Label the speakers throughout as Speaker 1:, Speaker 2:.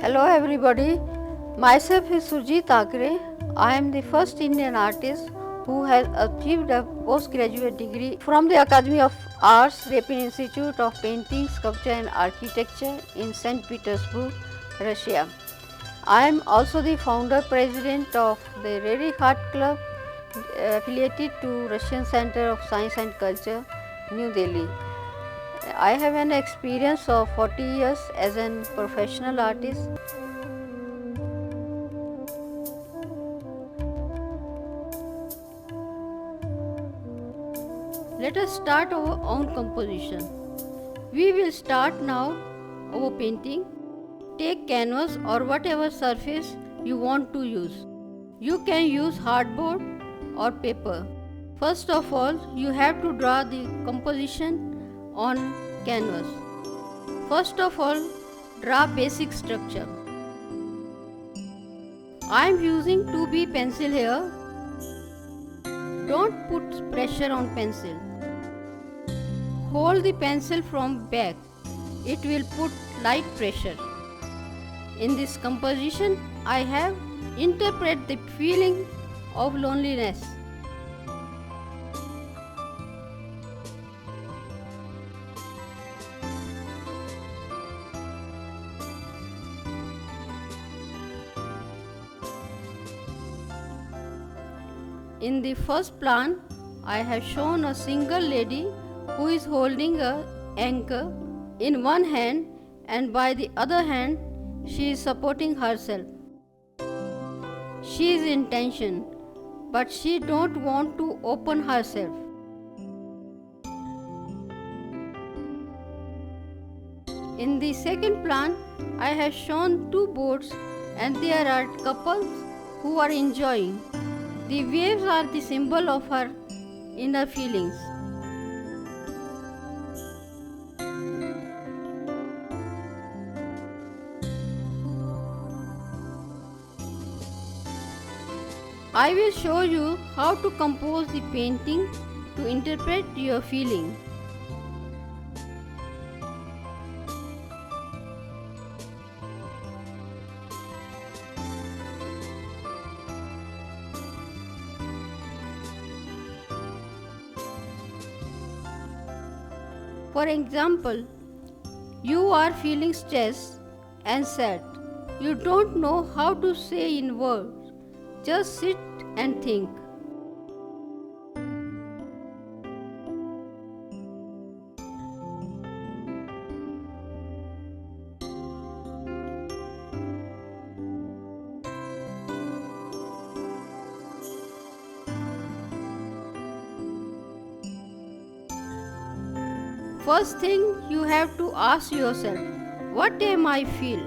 Speaker 1: Hello everybody, myself is Surjit Thakre. I am the first Indian artist who has achieved a postgraduate degree from the Academy of Arts, Repin Institute of Painting, Sculpture and Architecture in St. Petersburg, Russia. I am also the founder president of the Rarikh Art Club affiliated to Russian Center of Science and Culture, New Delhi. I have an experience of 40 years as a professional artist. Let us start our own composition. We will start now our painting. Take canvas or whatever surface you want to use. You can use hardboard or paper. First of all, you have to draw the composition on canvas. First of all, draw basic structure. I am using 2B pencil here. Don't put pressure on pencil. Hold the pencil from back. It will put light pressure. In this composition, I have interpreted the feeling of loneliness. In the first plan, I have shown a single lady who is holding an anchor in one hand and by the other hand she is supporting herself. She is in tension, but she don't want to open herself. In the second plan, I have shown two boats and there are couples who are enjoying. The waves are the symbol of her inner feelings. I will show you how to compose the painting to interpret your feeling. For example, you are feeling stressed and sad. You don't know how to say in words. Just sit and think. First thing you have to ask yourself, what am I feel?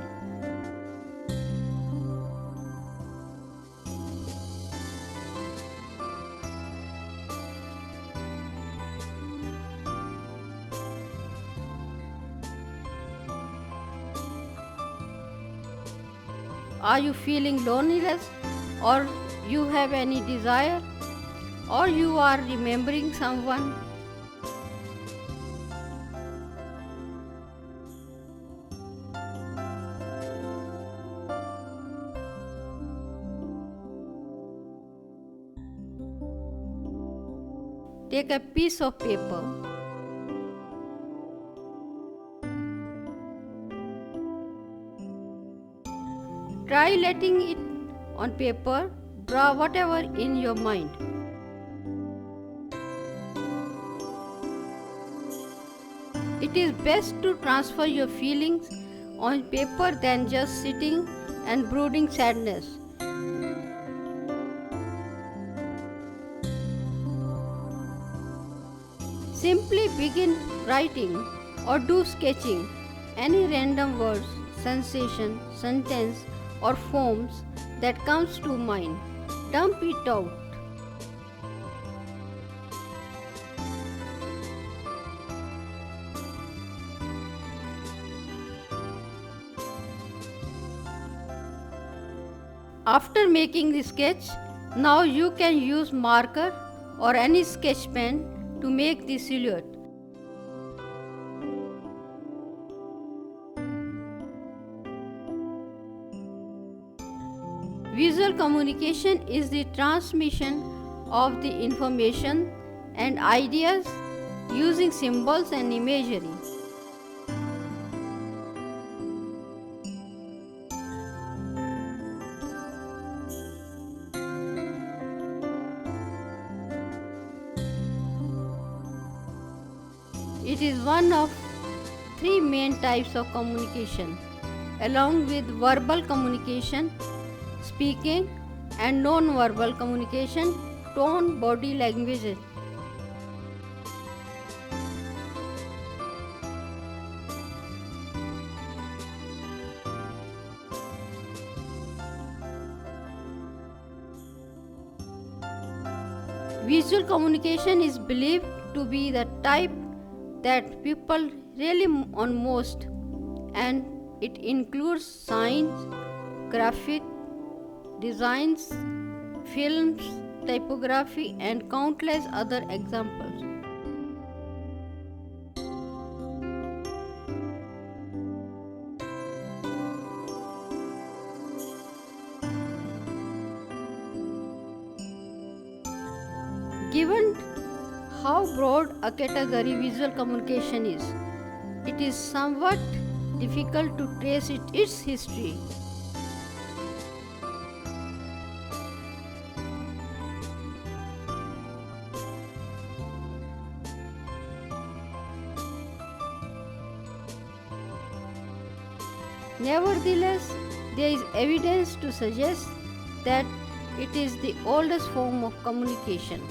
Speaker 1: Are you feeling loneliness or you have any desire or you are remembering someone? Take a piece of paper. Try letting it on paper, draw whatever in your mind. It is best to transfer your feelings on paper than just sitting and brooding sadness. Simply begin writing or do sketching. Any random words, sensation, sentence or forms that comes to mind. Dump it out. After making the sketch, now you can use marker or any sketch pen to make the silhouette. Visual communication is the transmission of the information and ideas using symbols and imagery. It is one of three main types of communication, along with verbal communication, speaking, and non-verbal communication, tone, body language. Visual communication is believed to be the type that people rely on most, and it includes signs, graphic designs, films, typography, and countless other examples. Given how broad a category visual communication is, it is somewhat difficult to trace its history. Nevertheless, there is evidence to suggest that it is the oldest form of communication.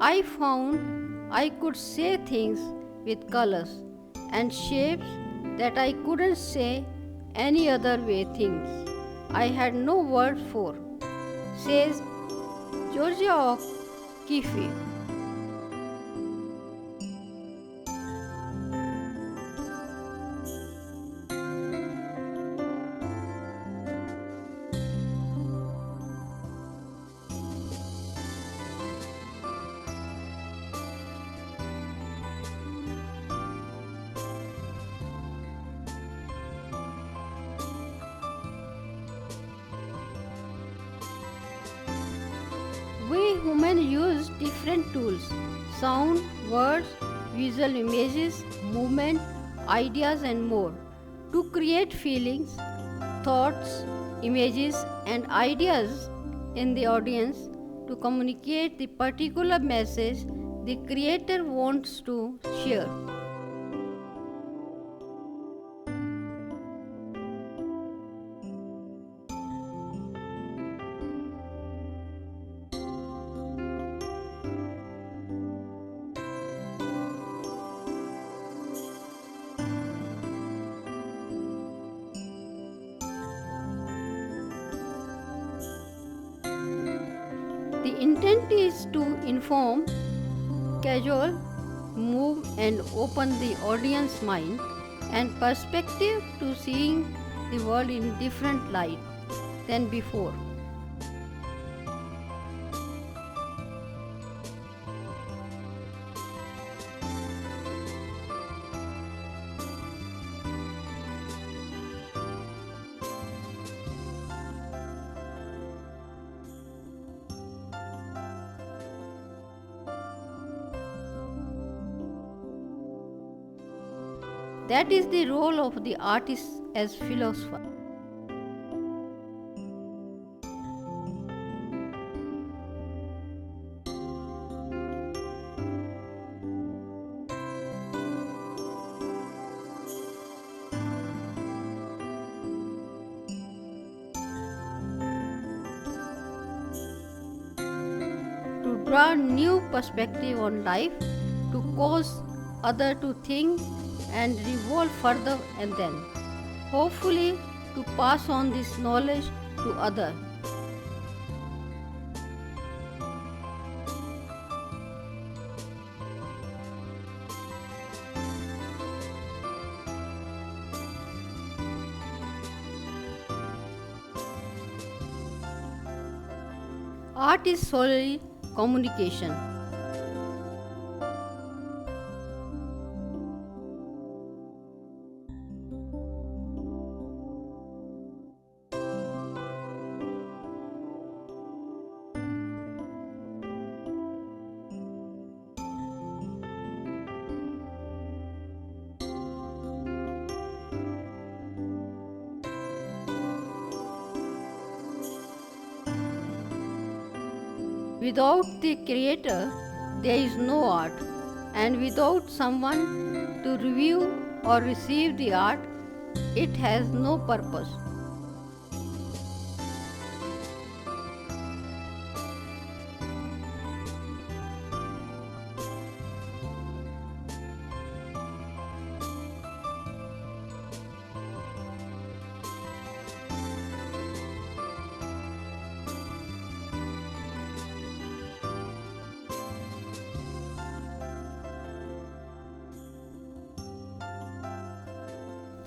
Speaker 1: I found I could say things with colors and shapes that I couldn't say any other way things I had no word for, says Georgia O'Keeffe. We humans use different tools, sound, words, visual images, movement, ideas, and more to create feelings, thoughts, images, and ideas in the audience to communicate the particular message the creator wants to share. The intent is to inform, casual, move, and open the audience mind and perspective to seeing the world in different light than before. That is the role of the artist as philosopher. To draw new perspective on life, to cause other to think and revolve further, and then hopefully to pass on this knowledge to others. Art is solely communication. Without the creator, there is no art, and without someone to review or receive the art, it has no purpose.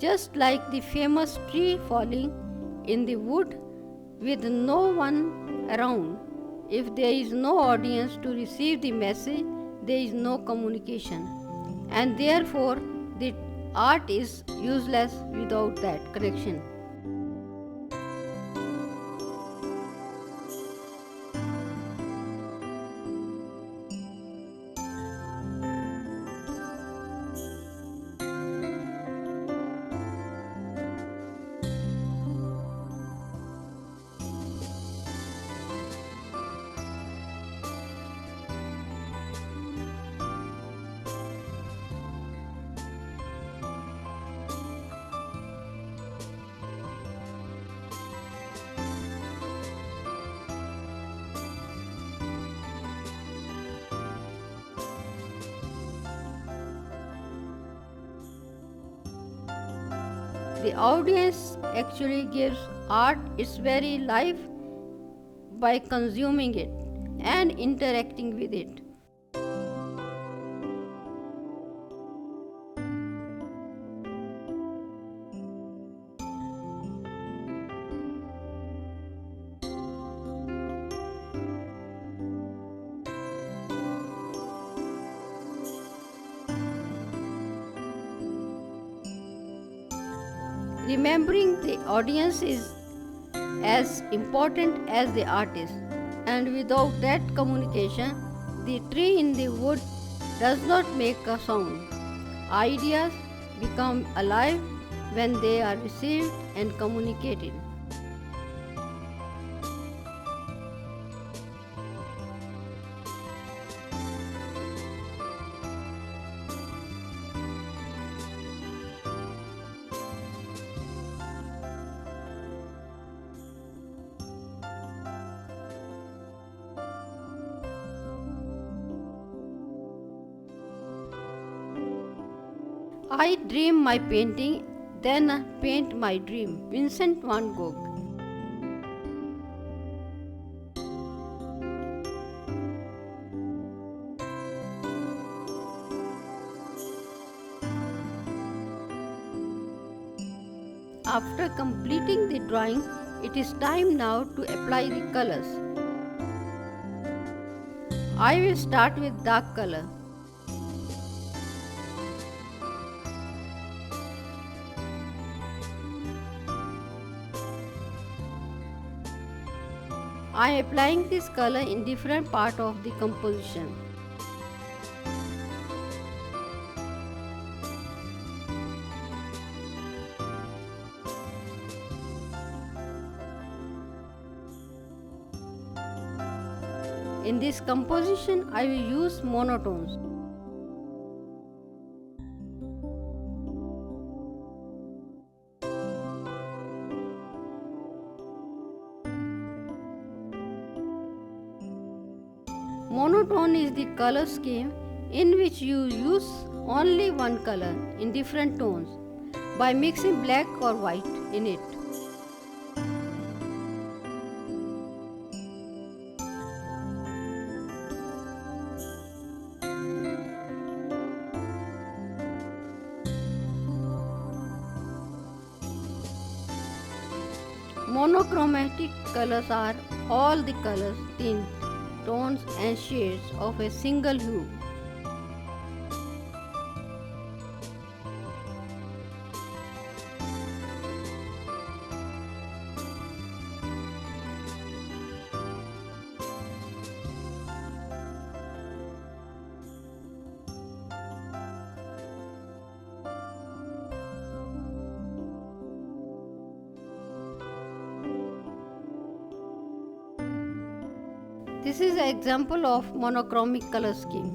Speaker 1: Just like the famous tree falling in the wood with no one around, if there is no audience to receive the message, there is no communication, and therefore the art is useless without that connection. The audience actually gives art its very life by consuming it and interacting with it. Remembering the audience is as important as the artist, and without that communication, the tree in the wood does not make a sound. Ideas become alive when they are received and communicated. I dream my painting, then paint my dream. Vincent van Gogh. After completing the drawing, it is time now to apply the colors. I will start with dark color. I am applying this color in different part of the composition. In this composition, I will use monotones. Monotone is the color scheme in which you use only one color in different tones by mixing black or white in it. Monochromatic colors are all the colors tint tones and shades of a single hue. This is an example of monochromatic color scheme.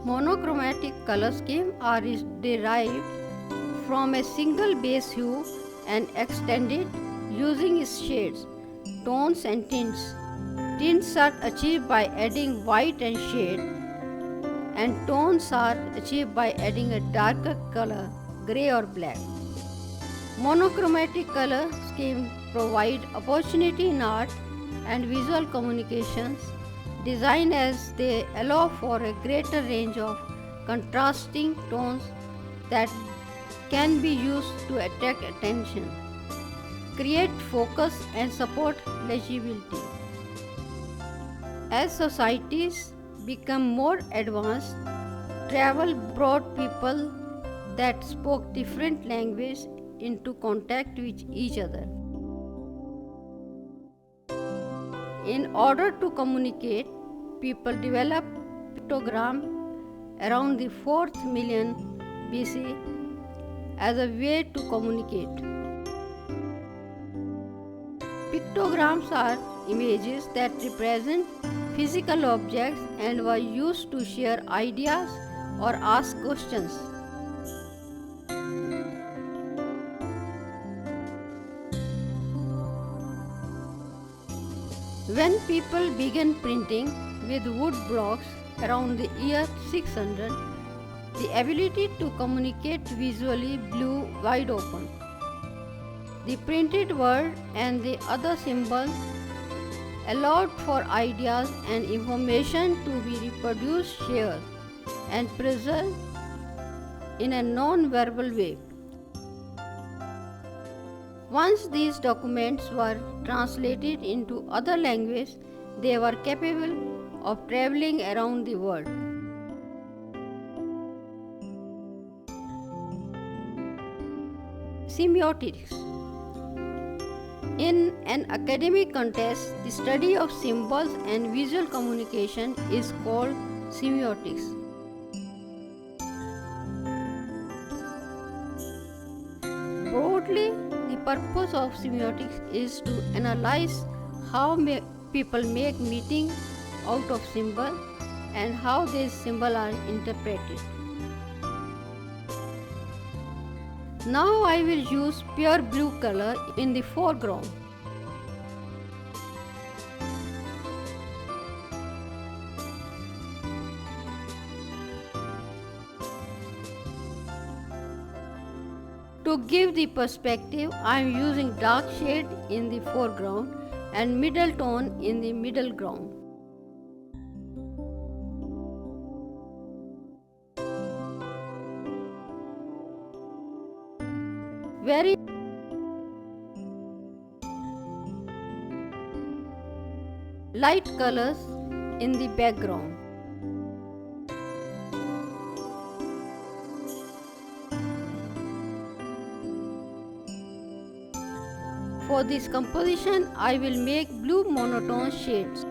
Speaker 1: Monochromatic color scheme are derived from a single base hue and extended using its shades, tones and tints. Tints are achieved by adding white and shade, and tones are achieved by adding a darker color, grey or black. Monochromatic color schemes provide opportunity in art and visual communications, designed as they allow for a greater range of contrasting tones that can be used to attract attention, create focus and support legibility. As societies become more advanced, travel brought people that spoke different languages into contact with each other. In order to communicate, people developed pictogram around the 4th million BC as a way to communicate. Pictograms are images that represent physical objects and were used to share ideas or ask questions. When people began printing with wood blocks around the year 600, the ability to communicate visually blew wide open. The printed word and the other symbols allowed for ideas and information to be reproduced, shared, and preserved in a non-verbal way. Once these documents were translated into other languages, they were capable of traveling around the world. Semiotics. In an academic context, the study of symbols and visual communication is called semiotics. Broadly, the purpose of semiotics is to analyze how people make meaning out of symbols and how these symbols are interpreted. Now I will use pure blue color in the foreground. To give the perspective, I am using dark shade in the foreground and middle tone in the middle ground. Very light colors in the background. For this composition, I will make blue monotone shades.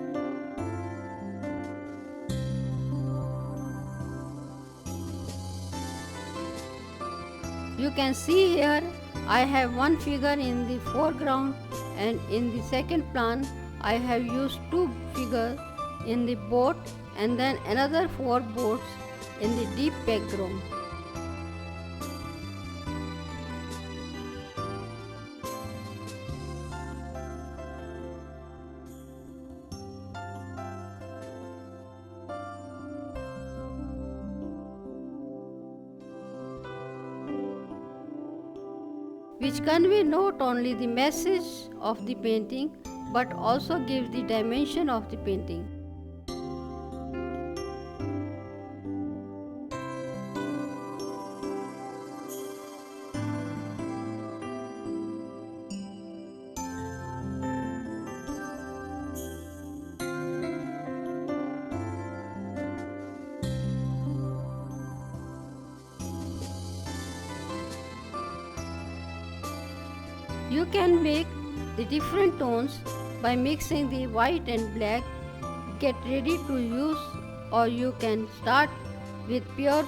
Speaker 1: You can see here I have one figure in the foreground, and in the second plan I have used two figures in the boat and then another 4 boats in the deep background. Which convey not only the message of the painting but also give the dimension of the painting. You can make the different tones by mixing the white and black. Get ready to use, or you can start with pure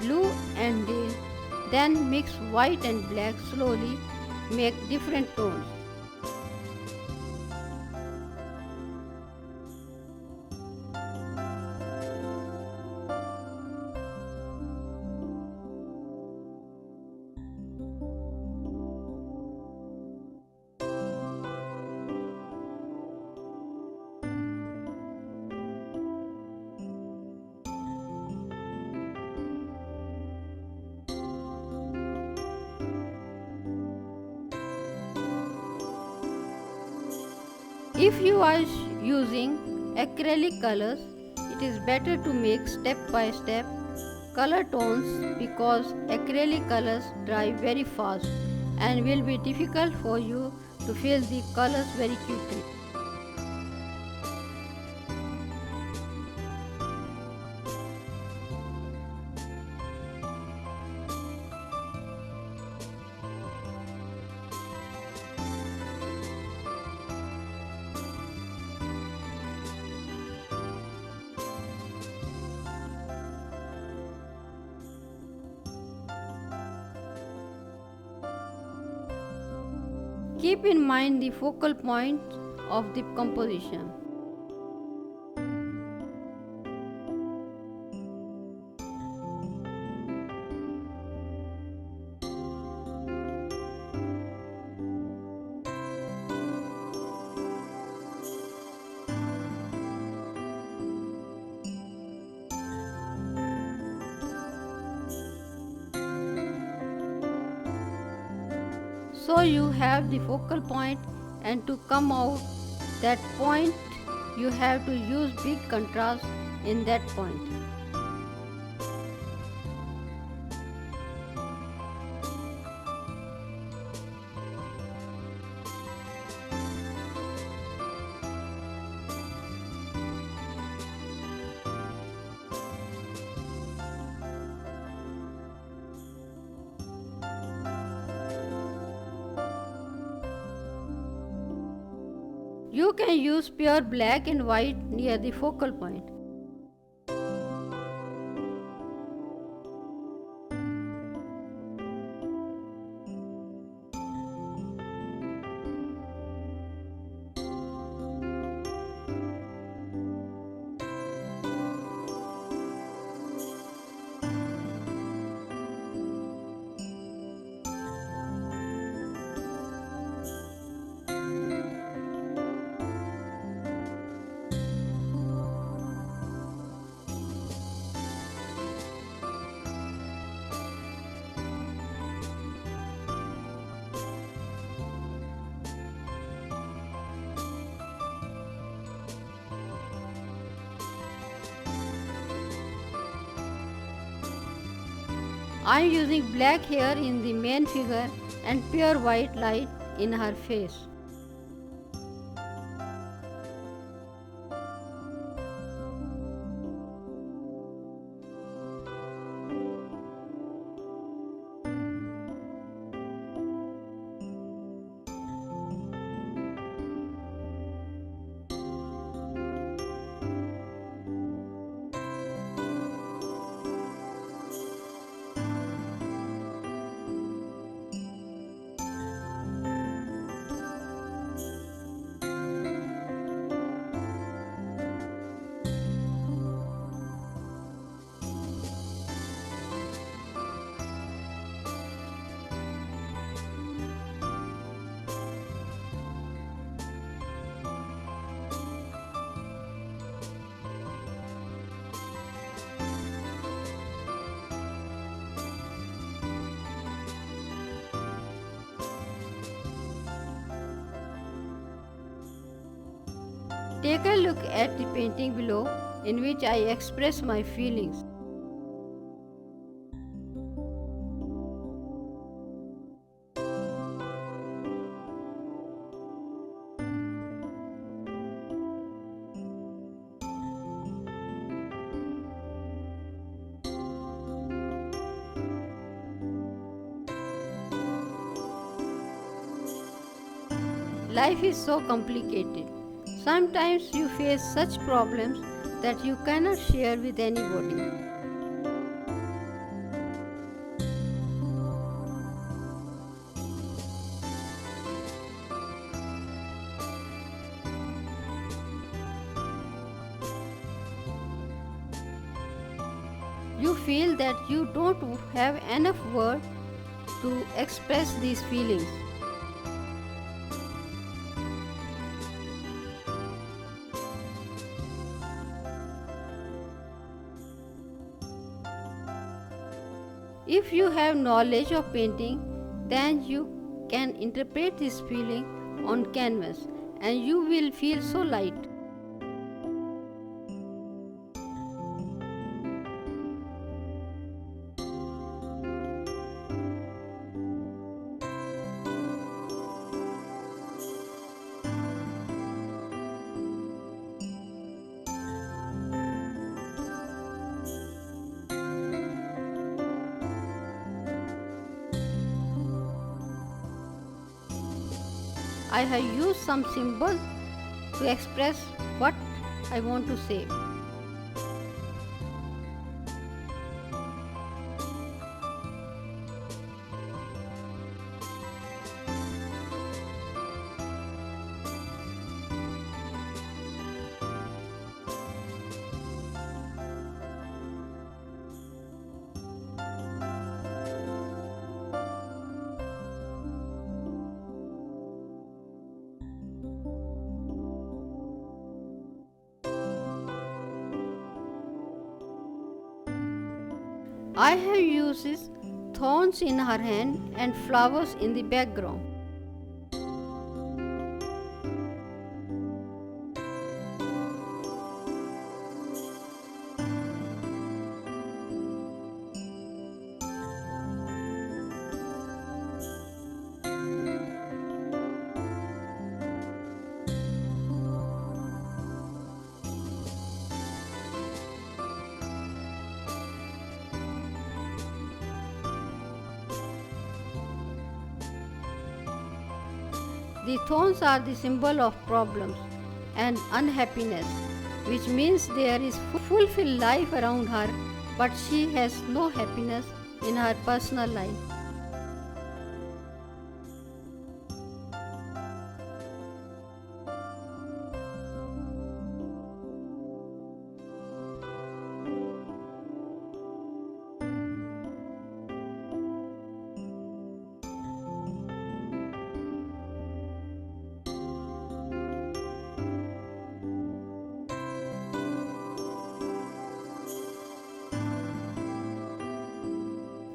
Speaker 1: blue and then mix white and black slowly. Make different tones. If you are using acrylic colors, it is better to make step by step color tones because acrylic colors dry very fast and will be difficult for you to fill the colors very quickly. Keep in mind the focal point of the composition. So you have the focal point, and to come out that point you have to use big contrast in that point. You can use pure black and white near the focal point. I am using black hair in the main figure and pure white light in her face. Take a look at the painting below in which I express my feelings. Life is so complicated. Sometimes you face such problems that you cannot share with anybody. You feel that you don't have enough words to express these feelings. If you have knowledge of painting, then you can interpret this feeling on canvas and you will feel so light. I have used some symbols to express what I want to say. I have used thorns in her hand and flowers in the background. The thorns are the symbol of problems and unhappiness, which means there is fulfilled life around her, but she has no happiness in her personal life.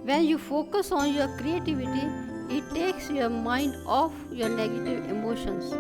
Speaker 1: When you focus on your creativity, it takes your mind off your negative emotions.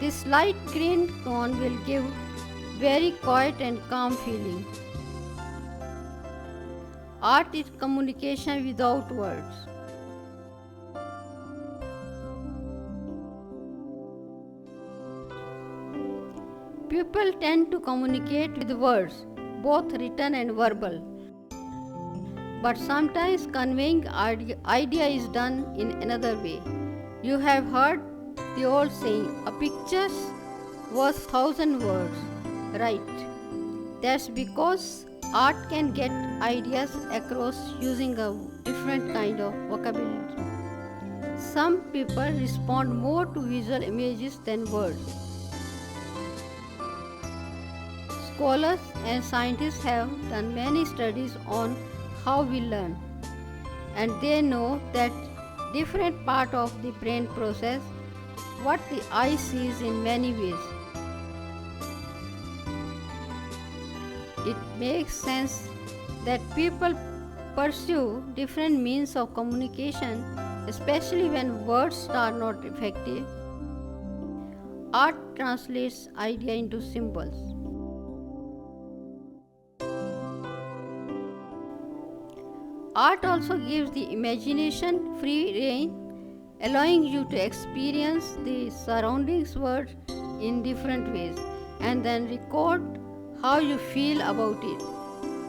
Speaker 1: This light green tone will give very quiet and calm feeling. Art is communication without words. People tend to communicate with words, both written and verbal. But sometimes conveying idea is done in another way. You have heard the old saying, a picture's worth 1,000 words, right? That's because art can get ideas across using a different kind of vocabulary. Some people respond more to visual images than words. Scholars and scientists have done many studies on how we learn, and they know that different part of the brain process what the eye sees in many ways. It makes sense that people pursue different means of communication, especially when words are not effective. Art translates idea into symbols. Art also gives the imagination free rein, allowing you to experience the surroundings world in different ways and then record how you feel about it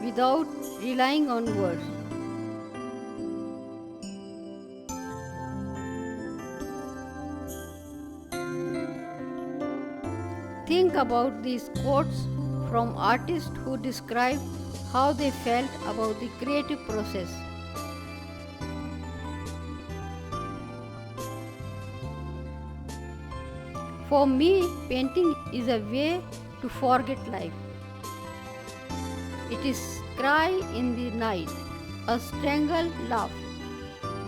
Speaker 1: without relying on words. Think about these quotes from artists who describe how they felt about the creative process. For me, painting is a way to forget life. It is cry in the night, a strangled laugh.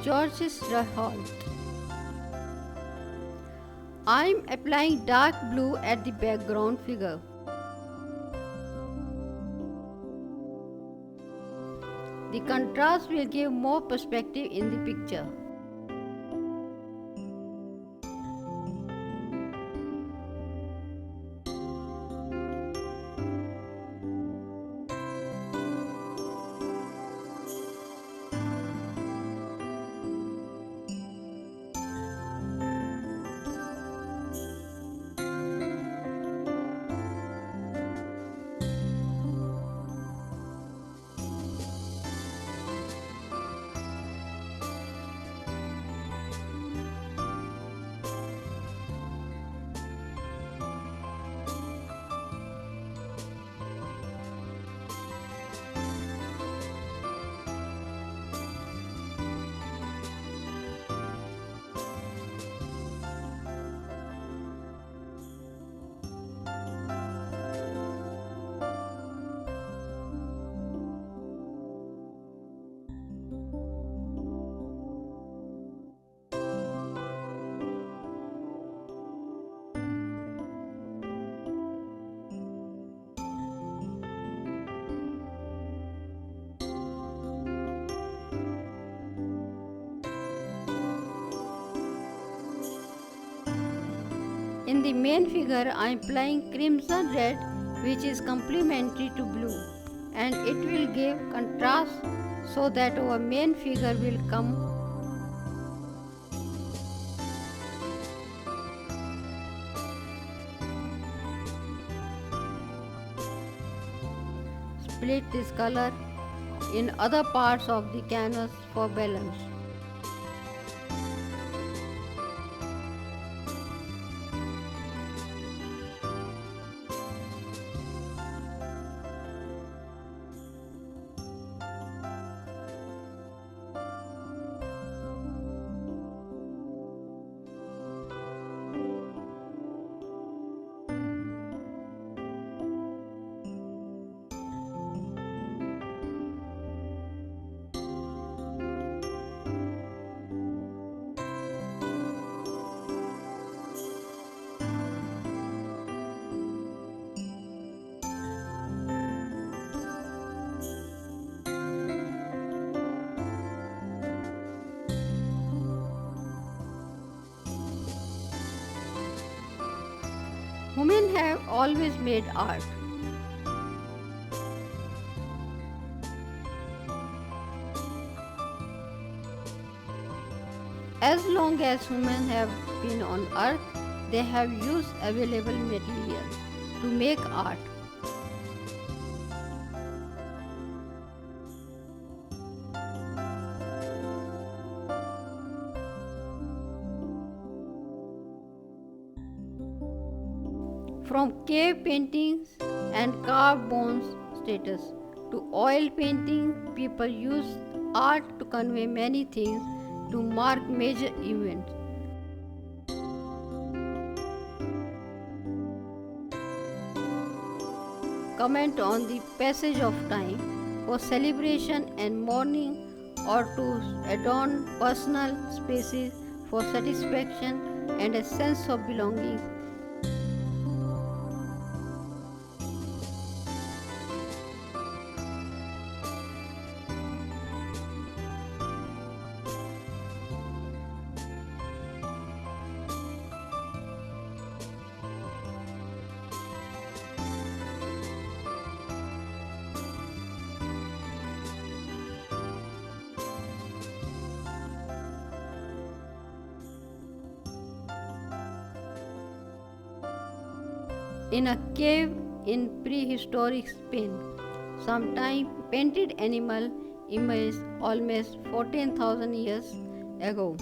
Speaker 1: Georges Rouhault. I am applying dark blue at the background figure. The contrast will give more perspective in the picture. In the main figure, I am applying crimson red, which is complementary to blue, and it will give contrast so that our main figure will come split this color in other parts of the canvas for balance. Women have always made art. As long as women have been on earth, they have used available materials. to make art. From cave paintings and carved bones status to oil painting, people use art to convey many things, to mark major events. Comment on the passage of time for celebration and mourning, or to adorn personal spaces for satisfaction and a sense of belonging. In a cave in prehistoric Spain, sometime painted animal emerged almost 14,000 years ago.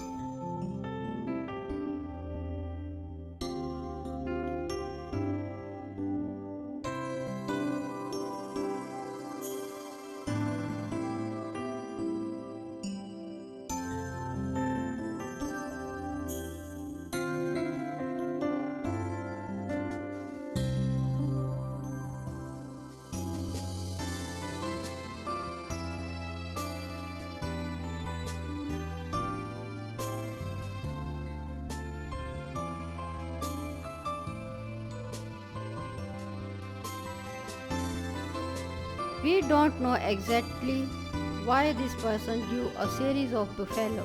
Speaker 1: We don't know exactly why this person drew a series of buffalo.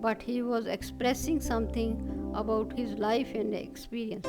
Speaker 1: But he was expressing something about his life and experience.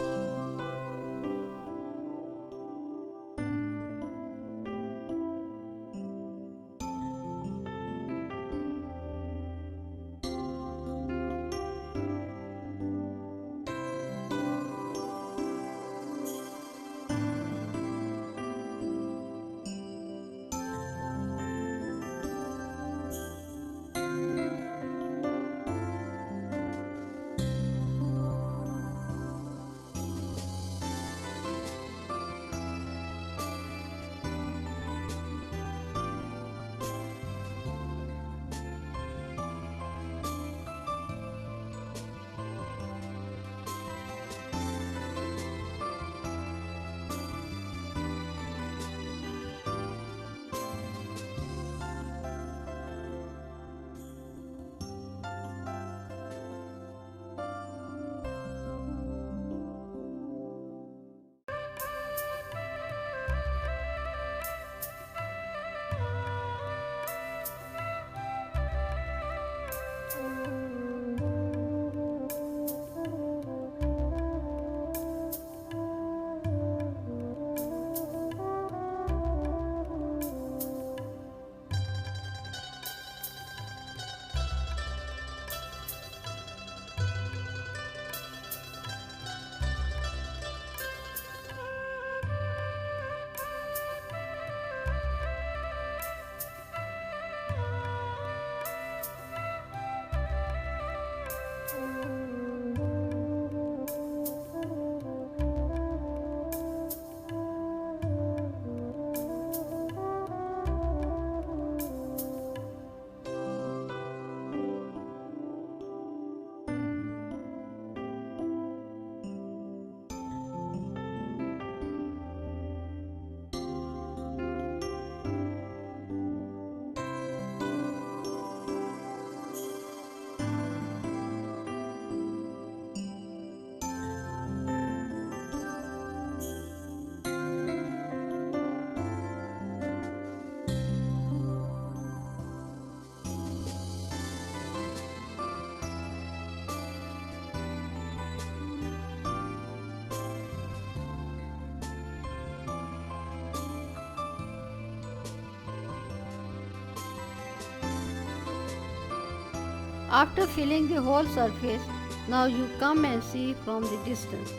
Speaker 1: After filling the whole surface, now you come and see from the distance.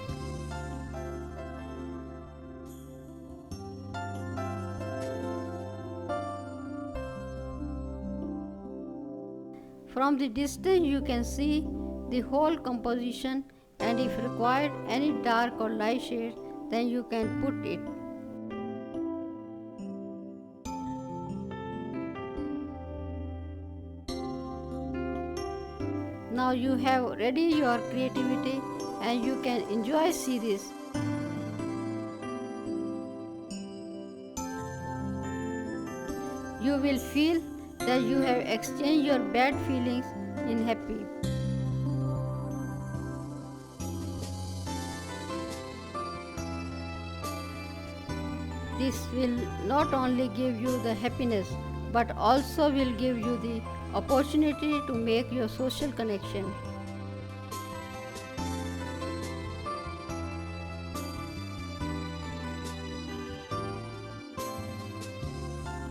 Speaker 1: From the distance you can see the whole composition, and if required any dark or light shade, then you can put it. Now you have ready your creativity and you can enjoy series. You will feel that you have exchanged your bad feelings in happy. This will not only give you the happiness but also will give you the opportunity to make your social connection.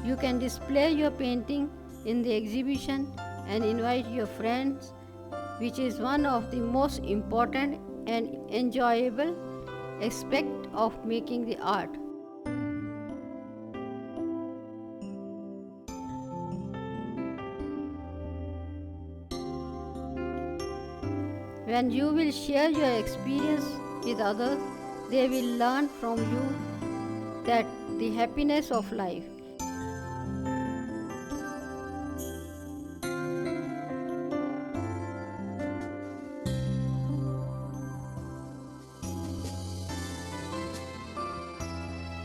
Speaker 1: You can display your painting in the exhibition and invite your friends, which is one of the most important and enjoyable aspect of making the art. When you will share your experience with others, they will learn from you that the happiness of life.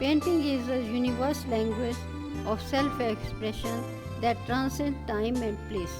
Speaker 1: Painting is a universal language of self-expression that transcends time and place.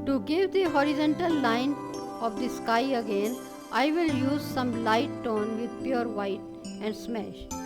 Speaker 1: To give the horizontal line of the sky again, I will use some light tone with pure white and smash.